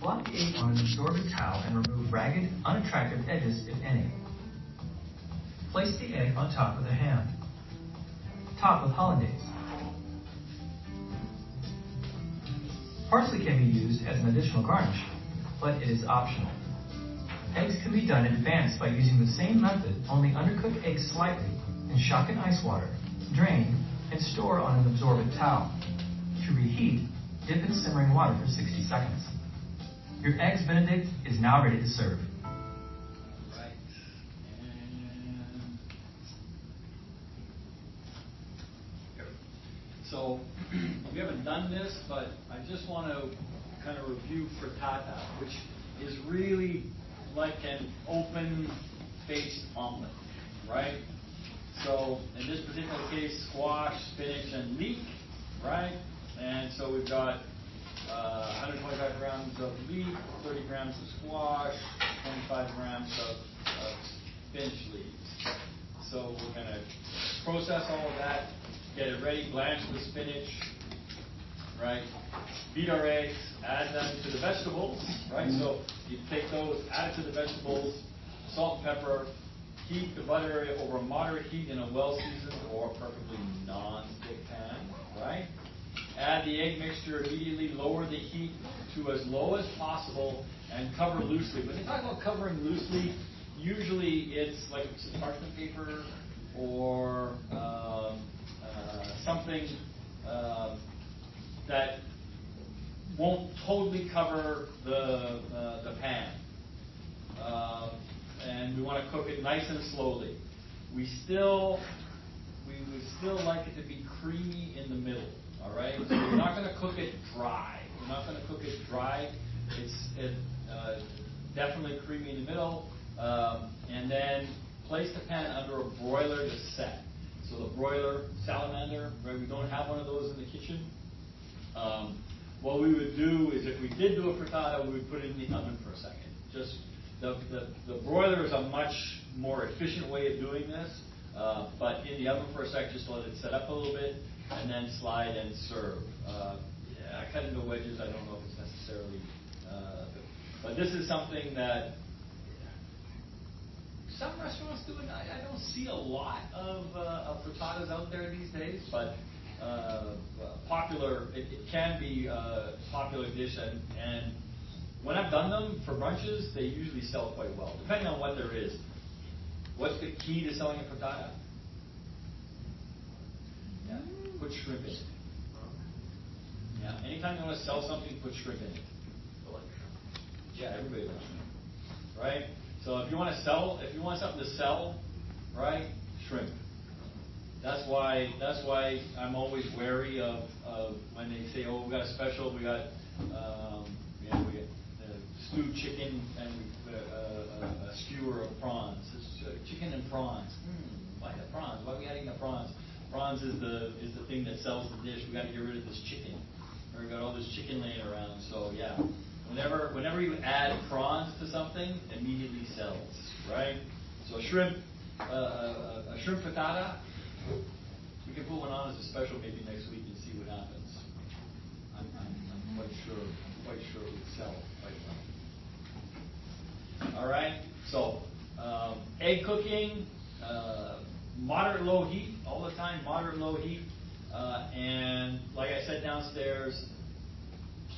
Blot the egg on an absorbent towel and remove ragged, unattractive edges, if any. Place the egg on top with a hand. Top with hollandaise. Parsley can be used as an additional garnish, but it is optional. Eggs can be done in advance by using the same method, only undercook eggs slightly in shock and ice water, drain, and store on an absorbent towel. To reheat, dip in simmering water for 60 seconds. Your Eggs Benedict is now ready to serve. Right. And so we haven't done this, but I just want to kind of review frittata, which is really like an open-faced omelet, right? So in this particular case, squash, spinach, and leek, right? And so we've got 125 grams of leek, 30 grams of squash, 25 grams of spinach leaves. So we're going to process all of that, get it ready, blanch the spinach, right? Beat our eggs, add them to the vegetables, right? So you take those, add it to the vegetables, salt and pepper, heat the butter over a moderate heat in a well-seasoned or preferably non-stick pan, right? Add the egg mixture immediately, lower the heat to as low as possible, and cover loosely. When they talk about covering loosely, usually it's like some parchment paper or something that won't totally cover the pan. And we want to cook it nice and slowly. We would still like it to be creamy in the middle. All right, so we're not going to cook it dry. We're not going to cook it dry. It's definitely creamy in the middle. And then place the pan under a broiler to set. So the broiler, salamander, right? We don't have one of those in the kitchen. What we would do is, if we did do a frittata, we would put it in the oven for a second. Just the broiler is a much more efficient way of doing this. But in the oven for a sec, just let it set up a little bit, and then slide and serve. I cut into wedges. I don't know if it's necessarily, but this is something that some restaurants do. I don't see a lot of frittatas out there these days, but popular. It can be a popular dish, and when I've done them for brunches, they usually sell quite well, depending on what there is. What's the key to selling a frittata? Yeah, put shrimp in it. Yeah, anytime you want to sell something, put shrimp in it. Yeah, everybody likes shrimp, right? So if you want something to sell, right, shrimp. That's why I'm always wary of when they say, oh, we got a special, we got stewed chicken and a skewer of prawns. It's chicken and prawns. Why the prawns? Why are we adding the prawns? Prawns is the thing that sells the dish. We got to get rid of this chicken. We got all this chicken laying around. So yeah, whenever you add prawns to something, immediately sells, right? So shrimp, a shrimp frittata. We can put one on as a special maybe next week and see what happens. I'm quite sure it would sell quite well. All right. So egg cooking, moderate low heat all the time. Moderate low heat, and like I said downstairs,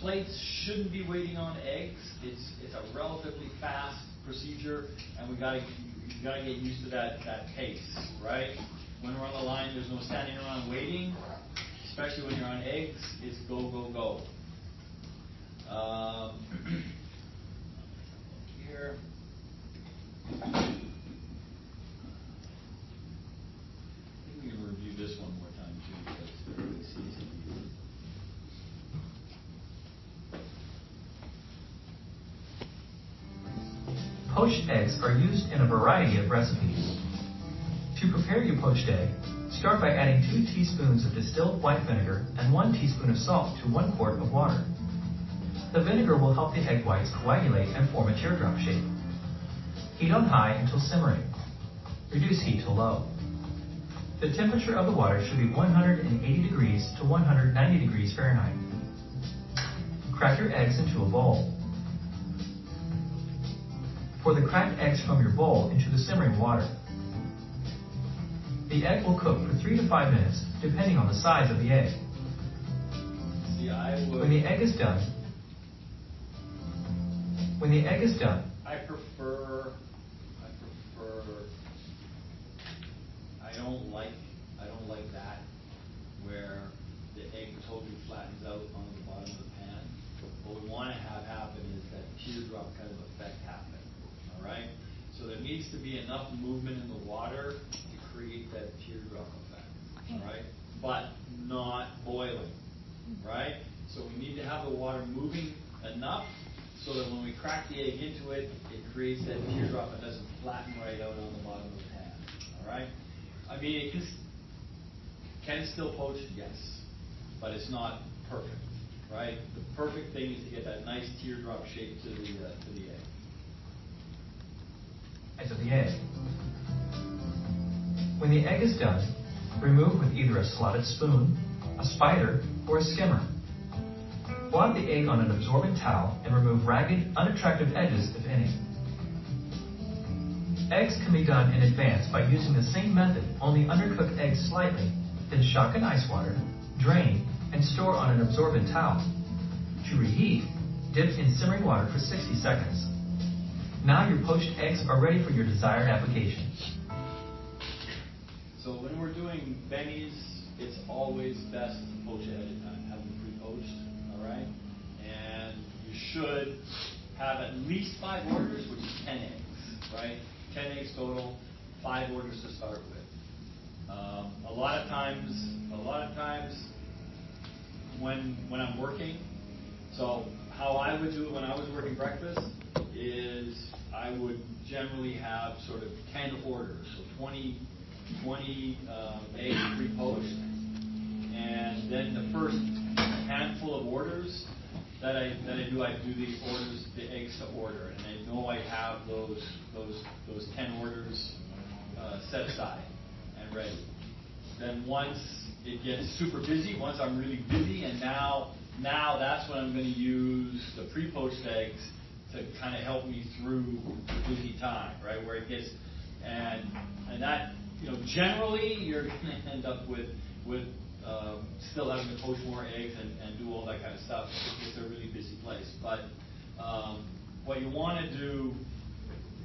plates shouldn't be waiting on eggs. It's a relatively fast procedure, and you gotta get used to that pace, right? When we're on the line, there's no standing around waiting, especially when you're on eggs. It's go, go, go. Here. I think we can review this one more time too, because it's easy. Poached eggs are used in a variety of recipes. To prepare your poached egg, start by adding 2 teaspoons of distilled white vinegar and 1 teaspoon of salt to 1 quart of water. The vinegar will help the egg whites coagulate and form a teardrop shape. Heat on high until simmering. Reduce heat to low. The temperature of the water should be 180 degrees to 190 degrees Fahrenheit. Crack your eggs into a bowl. Pour the cracked eggs from your bowl into the simmering water. The egg will cook for 3 to 5 minutes, depending on the size of the egg. See, When the egg is done, I prefer, I don't like that, where the egg totally flattens out on the bottom of the pan. What we want to have happen is that teardrop kind of effect happen, all right? So there needs to be enough movement in the water to create that teardrop effect, all right? But not boiling, right? So we need to have the water moving enough so that when we crack the egg into it, it creates that teardrop and doesn't flatten right out on the bottom of the pan, all right? I mean, it can still poach, yes, but it's not perfect, right? The perfect thing is to get that nice teardrop shape to the egg. Edge of the egg. When the egg is done, remove with either a slotted spoon, a spider, or a skimmer. Blot the egg on an absorbent towel and remove ragged, unattractive edges, if any. Eggs can be done in advance by using the same method, only undercook eggs slightly, then shock in ice water, drain, and store on an absorbent towel. To reheat, dip in simmering water for 60 seconds. Now your poached eggs are ready for your desired application. So when we're doing bennies, it's always best to poach ahead of time, have them pre-poached, all right? And you should have at least 5 orders, which is 10 eggs, right? 10 eggs total, 5 orders to start with. A lot of times when I'm working, so how I would do it when I was working breakfast is I would generally have sort of 10 orders, so 20 eggs pre-poached, and then the first handful of orders that I do the eggs to order, and I know I have those 10 orders set aside and ready. Then once it gets super busy, once I'm really busy, and now that's when I'm going to use the pre-poached eggs to kind of help me through the busy time, right? Where it gets, and that, you know, generally you're going to end up with still having to poach more eggs and do all that kind of stuff if it's a really busy place. But what you want to do,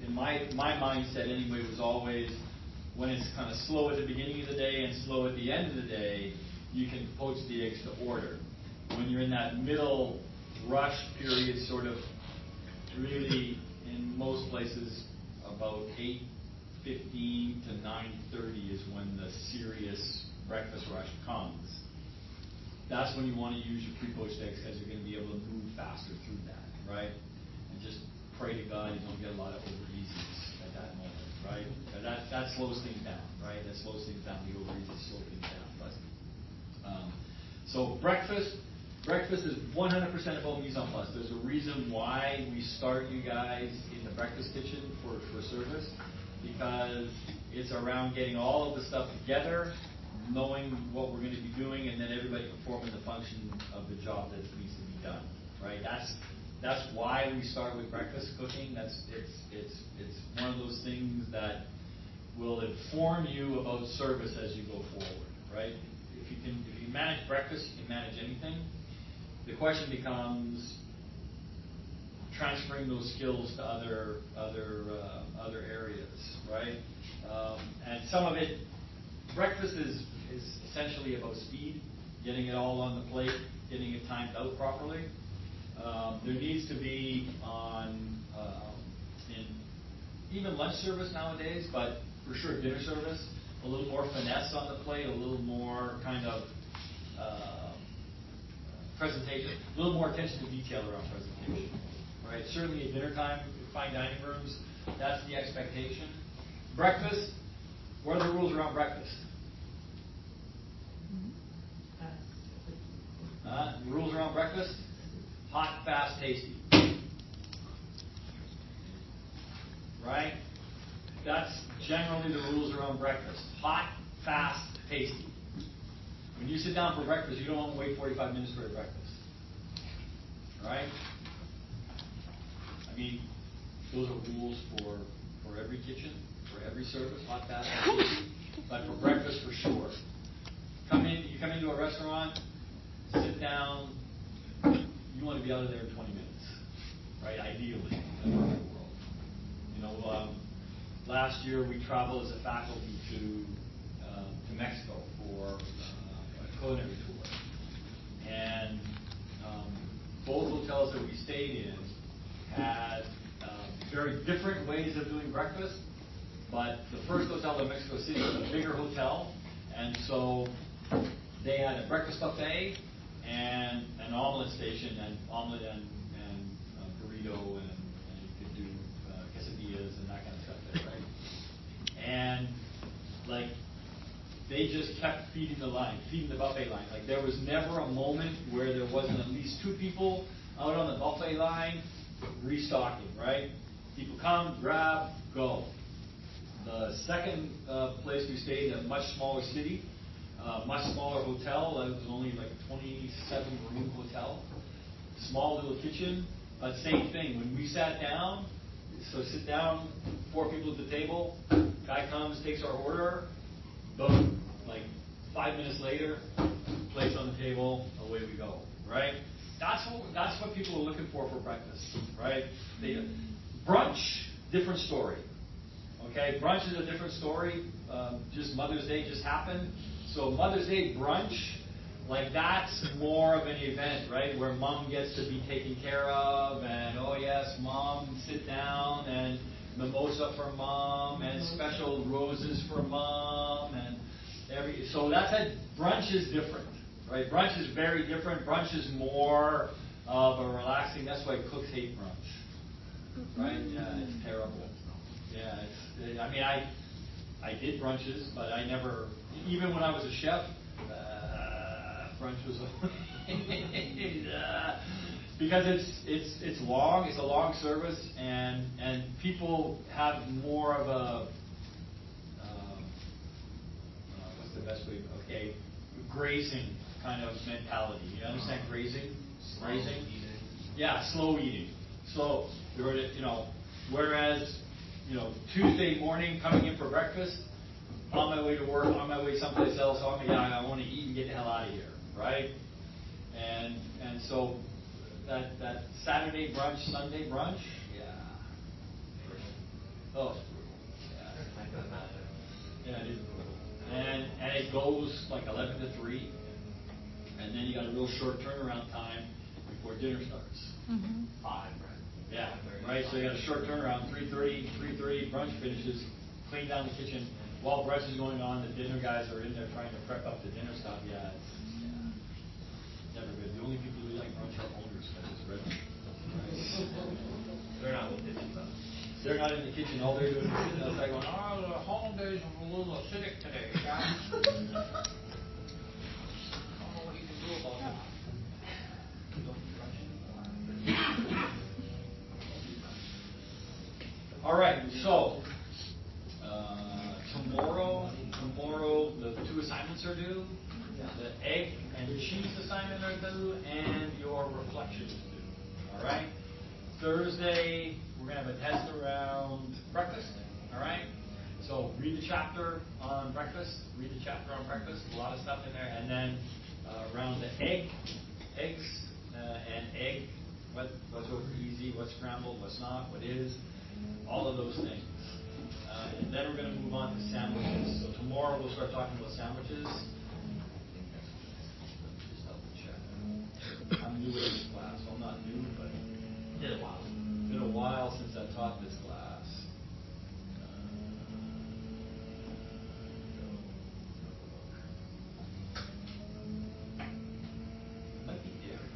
in my mindset anyway, was always when it's kind of slow at the beginning of the day and slow at the end of the day, you can poach the eggs to order. When you're in that middle rush period, sort of really in most places about 8:15 to 9:30 is when the serious breakfast rush comes. That's when you want to use your pre-poached eggs because you're going to be able to move faster through that, right? And just pray to God you don't get a lot of over-easies at that moment, right? That slows things down, right? That slows things down. The over-easies slow things down. But so breakfast is 100% about mise en place. There's a reason why we start you guys in the breakfast kitchen for service, because it's around getting all of the stuff together, knowing what we're going to be doing, and then everybody performing the function of the job that needs to be done, right? That's why we start with breakfast cooking. It's one of those things that will inform you about service as you go forward, right? If you manage breakfast, you can manage anything. The question becomes transferring those skills to other areas, right? And some of it, breakfast is essentially about speed, getting it all on the plate, getting it timed out properly. There needs to be in even lunch service nowadays, but for sure dinner service, a little more finesse on the plate, a little more kind of presentation, a little more attention to detail around presentation, right? Certainly at dinner time, fine dining rooms, that's the expectation. Breakfast, what are the rules around breakfast? Rules around breakfast? Hot, fast, tasty. Right? That's generally the rules around breakfast. Hot, fast, tasty. When you sit down for breakfast, you don't want to wait 45 minutes for your breakfast. Right? I mean, Those are rules for every kitchen, for every service, hot bath, and but for breakfast for sure. You come into a restaurant, sit down, you want to be out of there in 20 minutes, right? Ideally, in a perfect world. You know, last year we traveled as a faculty to Mexico for a culinary tour, and both hotels that we stayed in had very different ways of doing breakfast. But the first hotel in Mexico City was a bigger hotel, and so they had a breakfast buffet and an omelet station, and omelet and burrito, and you could do quesadillas and that kind of stuff there, right? And like they just kept feeding the buffet line. Like there was never a moment where there wasn't at least 2 people out on the buffet line restocking, right? People come, grab, go. The second place we stayed in a much smaller city, much smaller hotel. It was only like 27-room hotel. Small little kitchen, but same thing. When we sat down, so sit down, 4 people at the table, guy comes, takes our order, boom. Like 5 minutes later, plates on the table, away we go, right? That's what people are looking for breakfast, right? Brunch, different story. Okay, brunch is a different story. Just Mother's Day just happened. So Mother's Day brunch, like that's more of an event, right? Where mom gets to be taken care of, and oh yes, mom, sit down, and mimosa for mom, and special roses for mom, and so that's brunch is different, right? Brunch is very different. Brunch is more of a relaxing. That's why cooks hate brunch, right? Yeah, it's terrible. Yeah, I mean, I did brunches, but I never, even when I was a chef, brunch was because it's long, it's a long service, and people have more of a what's the best way? Okay, grazing kind of mentality. You understand grazing? Grazing? Yeah, slow eating. So whereas. Tuesday morning, coming in for breakfast, on my way to work, on my way someplace else, I want to eat and get the hell out of here, right? And so that Saturday brunch, Sunday brunch, yeah. Oh, yeah. I can imagine. Yeah, it is brutal. And it goes like 11 to 3, and then you got a real short turnaround time before dinner starts. 5, right? Yeah, right. So you got a short turnaround, 3:30 brunch finishes, clean down the kitchen. While brunch is going on, the dinner guys are in there trying to prep up the dinner stuff. Yeah, it's never good. The only people who like brunch are owners, because it's red. Right? They're not in the kitchen, though. They're not in the kitchen. All they're doing is sitting outside going, "Oh, the holidays are a little acidic today, guys." I don't know what you can do about that. All right, so tomorrow the 2 assignments are due. The egg and cheese assignment are due, and your reflection is due. All right. Thursday we're gonna have a test around breakfast. All right. So read the chapter on breakfast. A lot of stuff in there, and then around the eggs and egg. What's over easy? What's scrambled? What's not? What is? All of those things. And then we're going to move on to sandwiches. So tomorrow we'll start talking about sandwiches. Just double check. I'm new at this class. Well, I'm not new, but it's been a while since I've taught this class. Might be dairy.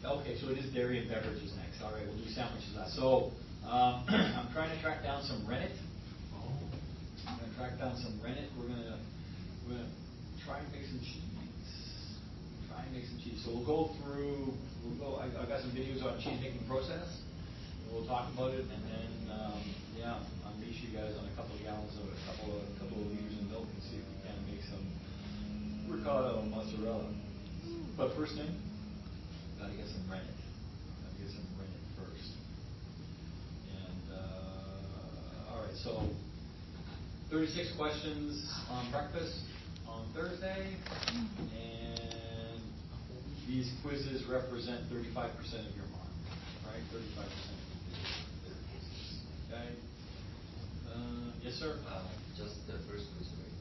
Okay, so it is dairy and beverages next. All right, we'll do sandwiches last. So I'm trying to track down some rennet. We're gonna try and make some cheese. cheese. So we'll go through, I've got some videos on cheese making process, and we'll talk about it, and then, unleash you guys on a couple of gallons of a couple of liters of milk and see if we can make some ricotta or mozzarella. But first thing, gotta get some rennet. First. And, all right, so 36 questions on breakfast on Thursday, and these quizzes represent 35% of your mark, right? 35% of the quizzes. Okay? Yes, sir? Just the first quiz, right?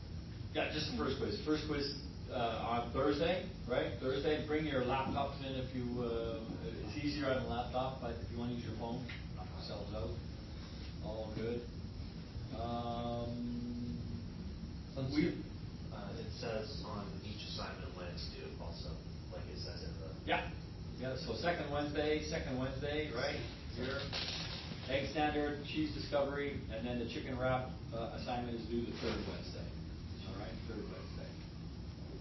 Yeah, just the first quiz. First quiz on Thursday, right? Thursday, bring your laptops in if you, it's easier on a laptop, but if you want to use your phone, knock yourselves out. All good. It says on each assignment when it's due also, like it says in the... Yeah, so second Wednesday, right? Here, egg standard, cheese discovery, and then the chicken wrap assignment is due the third Wednesday. All right, third Wednesday.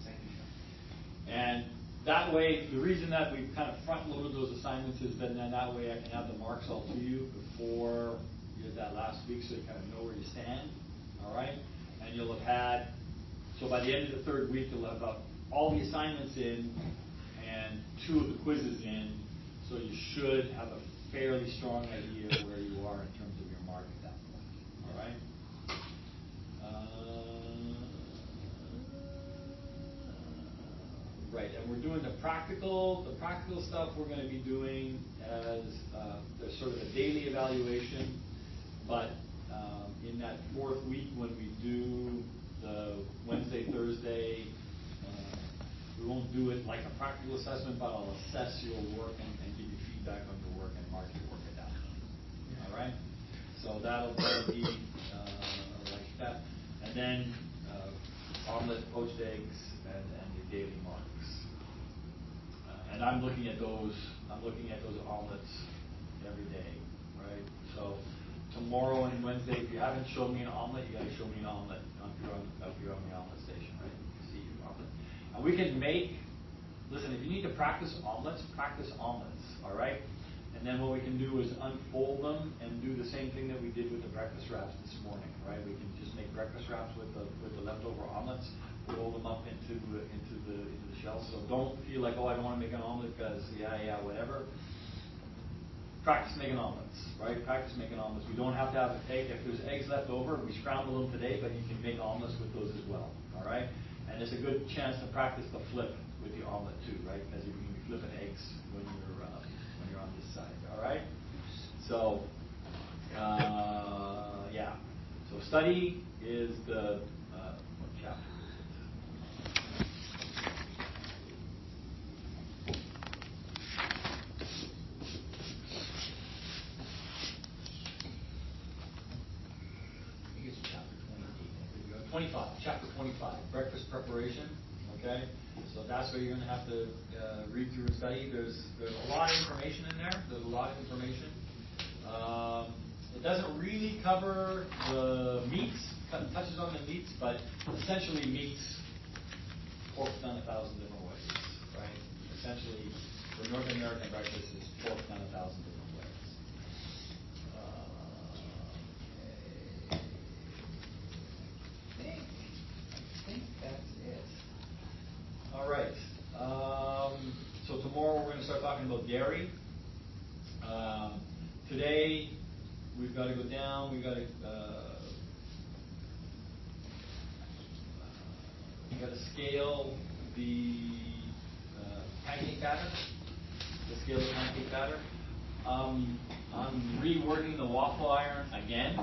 Thank you, Sean. And that way, the reason that we've kind of front-loaded those assignments is then that way I can have the marks all to you before you did that last week, so you kind of know where you stand. All right, and you'll have had, so by the end of the third week, you'll have all the assignments in and 2 of the quizzes in, so you should have a fairly strong idea of where you are in terms of your mark at that point. All right. Right, and we're doing the practical stuff we're going to be doing as there's sort of a daily evaluation, but in that 4th week when we do the Wednesday, Thursday, we won't do it like a practical assessment, but I'll assess your work and give you feedback on your work and mark your work at that point. All right, so that'll be like that, and then omelet, poached eggs, and your daily marks. And I'm looking at those omelets every day, right? So tomorrow and Wednesday, if you haven't shown me an omelet, you got to show me an omelet if you're on the omelet station, right? You can see your omelet. And we can make. Listen, if you need to practice omelets, all right? And then what we can do is unfold them and do the same thing that we did with the breakfast wraps this morning, right? We can just make breakfast wraps with the leftover omelets, roll them up into the shells. So don't feel like, oh, I don't want to make an omelet because whatever. Practice making omelets, right? Practice making omelets. We don't have to have an egg. If there's eggs left over, we scramble them today, but you can make omelets with those as well, all right? And it's a good chance to practice the flip with the omelet too, right? Because you can be flipping eggs when you're on this side, all right? So, So study is the what chapter is it? I think it's chapter 28. 25. Chapter 25. Breakfast preparation. Okay, so that's where you're going to have to read through and study. There's a lot of information in there. It doesn't really cover the meats, touches on the meats, but essentially meats, pork done 1,000 different ways, right? Essentially, the North American breakfast is pork done 1,000 different ways. I think that's it. All right. So tomorrow we're going to start talking about dairy. Today we've got to go down. We've got to scale the pancake batter. I'm reworking the waffle iron again.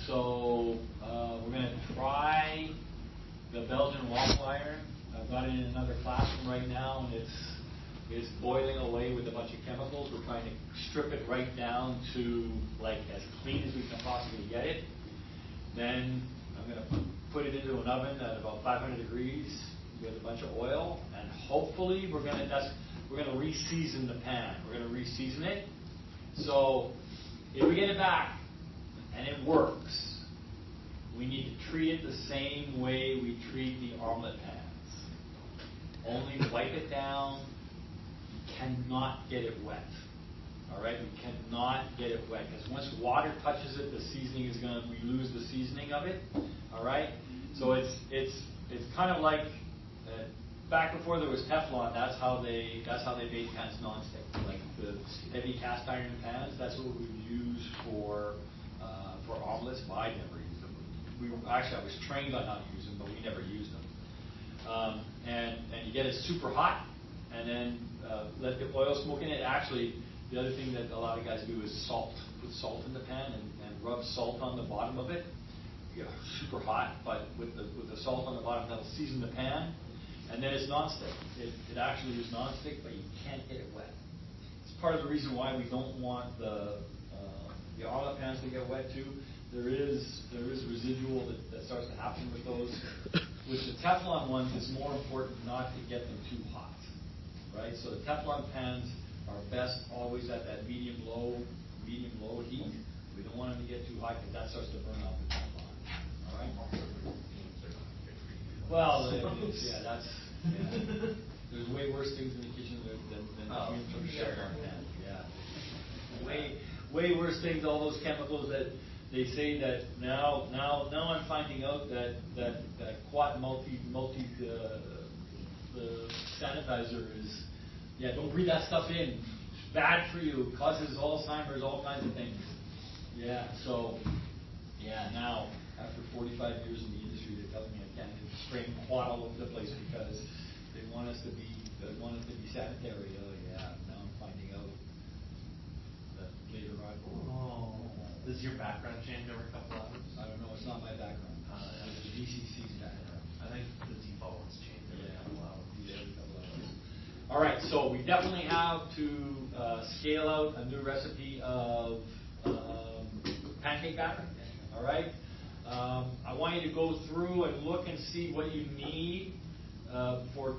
So we're going to try the Belgian waffle iron. I've got it in another classroom right now, and it's boiling away with a bunch of chemicals. We're trying to strip it right down to like as clean as we can possibly get it. Then I'm going to put it into an oven at about 500 degrees with a bunch of oil, and hopefully we're going to re-season the pan. We're going to re-season it. So if we get it back and it works, we need to treat it the same way we treat the omelet pans. Only wipe it down cannot get it wet. All right, we cannot get it wet, because once water touches it, the seasoning is we lose the seasoning of it. All right, so it's kind of like back before there was Teflon. That's how they made pans nonstick. Like the heavy cast iron pans, that's what we would use for omelets. But I never used them. Actually, I was trained on how to use them, but we never used them. And you get it super hot, and then let the oil smoke in it. Actually, the other thing that a lot of guys do is salt. Put salt in the pan and rub salt on the bottom of it. Yeah, super hot, but with the salt on the bottom, that'll season the pan. And then it's nonstick. It actually is nonstick, but you can't get it wet. It's part of the reason why we don't want the omelet pans to get wet too. There is residual that starts to happen with those. With the Teflon ones, it's more important not to get them too hot, right? So the Teflon pans are best always at that medium-low heat. We don't want them to get too hot, because that starts to burn off the Teflon. All right? Well, there's way worse things in the kitchen than fumes from Teflon pans. Yeah. Way worse things. All those chemicals that they say that now I'm finding out that Quat multi the sanitizer is, don't breathe that stuff in. It's bad for you. It causes Alzheimer's, all kinds of things. Yeah, so, now, after 45 years in the industry, they're telling me I can't spray Quat all over the place because they want us to be sanitary. Oh, yeah, now I'm finding out that later on. Oh. Does your background change every couple hours? I don't know, it's not my background. It's the DCC's background. I think the default ones change every couple hours. All right, so we definitely have to scale out a new recipe of pancake batter. All right, I want you to go through and look and see what you need for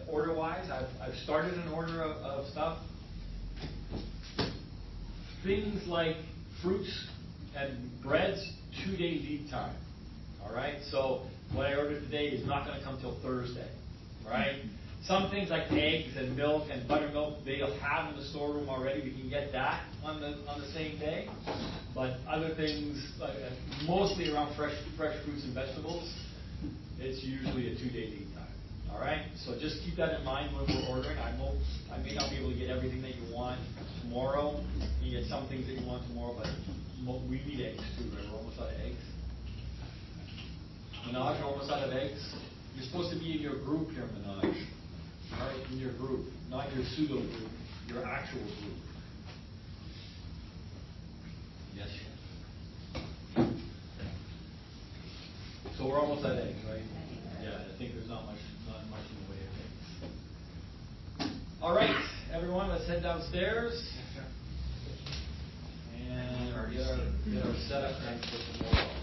order-wise. I've started an order of stuff. Things like fruits and breads, 2-day lead time. All right, so what I ordered today is not going to come till Thursday. Right? Some things like eggs and milk and buttermilk, they'll have in the storeroom already. We can get that on the same day. But other things, mostly around fresh fruits and vegetables, it's usually a 2-day lead time. All right, so just keep that in mind when we're ordering. I may not be able to get everything that you want tomorrow. You get some things that you want tomorrow, but we need eggs too. Right? We're almost out of eggs. Minaj, we're almost out of eggs. You're supposed to be in your group here, Minaj. All right, in your group, not your pseudo group, your actual group. Yes. So we're almost at eggs, right? Yeah, I think there's not much in the way of eggs. All right, everyone, let's head downstairs and get our setup ready for tomorrow.